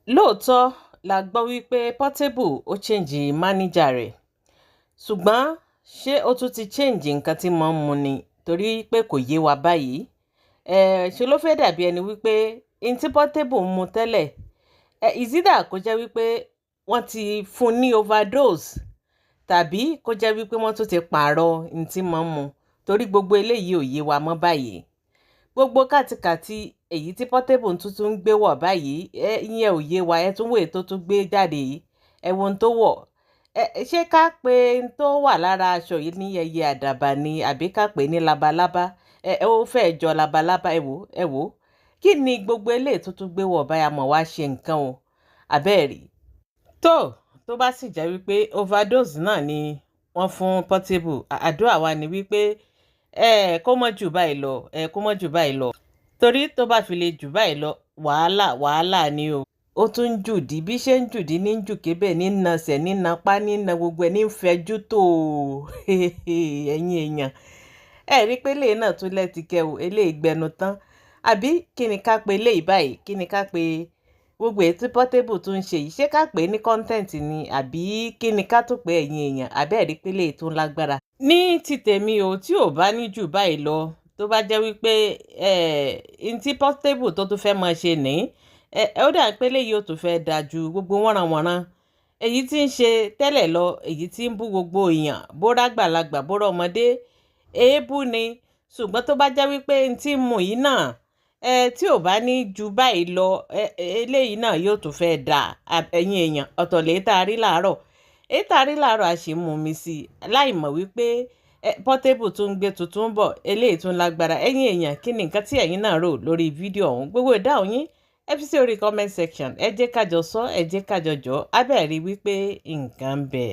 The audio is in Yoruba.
lóòótọ́ la gbọ́ wípé Portable ó change manager rẹ̀, ṣùgbọ́n ṣé ó tún ti change nǹkan tí mo ń mu ni? Torí pé kò yé wa báyìí. Ṣe ló fẹ́ dàbí ẹni wípé n tí Portable ń mu tẹ́lẹ̀, ìsídà kó jẹ́ wípé wọ́n ti fún ní overdose, tàbí kó jẹ́ wípé wọ́n tún ti pààrọ̀ n tí mo ń mu, torí gbogbo eléyìí ò yé wa mọ́ báyìí. Gbogbo kàtìkàtì èyí tí Portable tuntun ń gbé wọ̀ báyìí, ìyẹn ò yé wa. Ẹ tún wò èyí tó tún gbé jáde yìí, ẹ wo ohun tó wọ̀. Ṣé ká pé n tó wà lára aṣọ yìí ní ẹyẹ àdàbà ni, àbí ká pè ní labalábá? Ó fẹ́ jọ labalábá. Ẹ wò. Kí ni gbogbo eléyìí tó tún gbé wọ̀ báyà mọ̀ wá ṣe nǹkan o, àbẹ́ẹ̀rí. Tó bá sì jẹ́ wípé overdose náà ni wọ́n fún Portable, àdúrà wa ni wípé kó mọ́ jù báyìí lọ, kó mọ́ jù báyìí lọ, torí tó bá fi lè jù báyìí lọ, wàhálà ni o. Ó tún ń jùdí, bí ṣe ń jùdí ní jù kébẹ̀, ní nasẹ̀, ní napá, ní na gbogbo ẹ̀, ní fẹjú tó ẹ̀yin èèyàn. Rí pé eléyìí náà tún lẹ́tìkẹ́ o, eléyìí gbẹnu tán. Àbí kí ni ká pe eléyìí báyìí? Kí ni ká pe gbogbo èyí tí Portable tún ń ṣe yìí? Ṣé ká pè é ní content ni, àbí kí ni ká tún pè ẹ̀yin èèyàn? Àbẹ́ẹ̀rí pé eléyìí tún lágbára. Ní ti tèmi o, tí ò bá ní jù báyìí lọ, tó bá jẹ́ wípé n tí Portable tó tún fẹ́ máa ṣe ní, ó dà pé eléyìí ò tún fẹ́ dáa ju gbogbo wọ́nranwọ̀nran èyí tí ń ṣe tẹ́lẹ̀ lọ, èyí tí ń bú gbogbo èèyàn, bóra àgbàlagbà, bóra ọmọdé, èébú ni. Ṣùgbọ́n tó bá jẹ́ wípé n tí ń mu yìí náà, tí ò bá ní ju báyìí lọ, eléyìí náà yóò tún fẹ́ dáa. Ẹ̀yin èèyàn, ọ̀tọ̀ lè tá a rí láàárọ̀, èyí tá a rí láàárọ̀ a sì ń mu mi sí i, láì mọ̀ wípé Portable tún ń gbé tuntun bọ̀, eléyìí tún lágbára. Ẹ̀yin èèyàn, kí ni nǹkan tí ẹ̀yin náà rò lórí fídíò ọ̀hún? Gbogbo ìdáhùn yín ẹ fi sí orí comment section. Ẹ jẹ́ ká jọ sọ, ẹ jẹ́ ká jọ jọ́, á bẹ́ẹ̀ rí wípé nǹkan ń bẹ.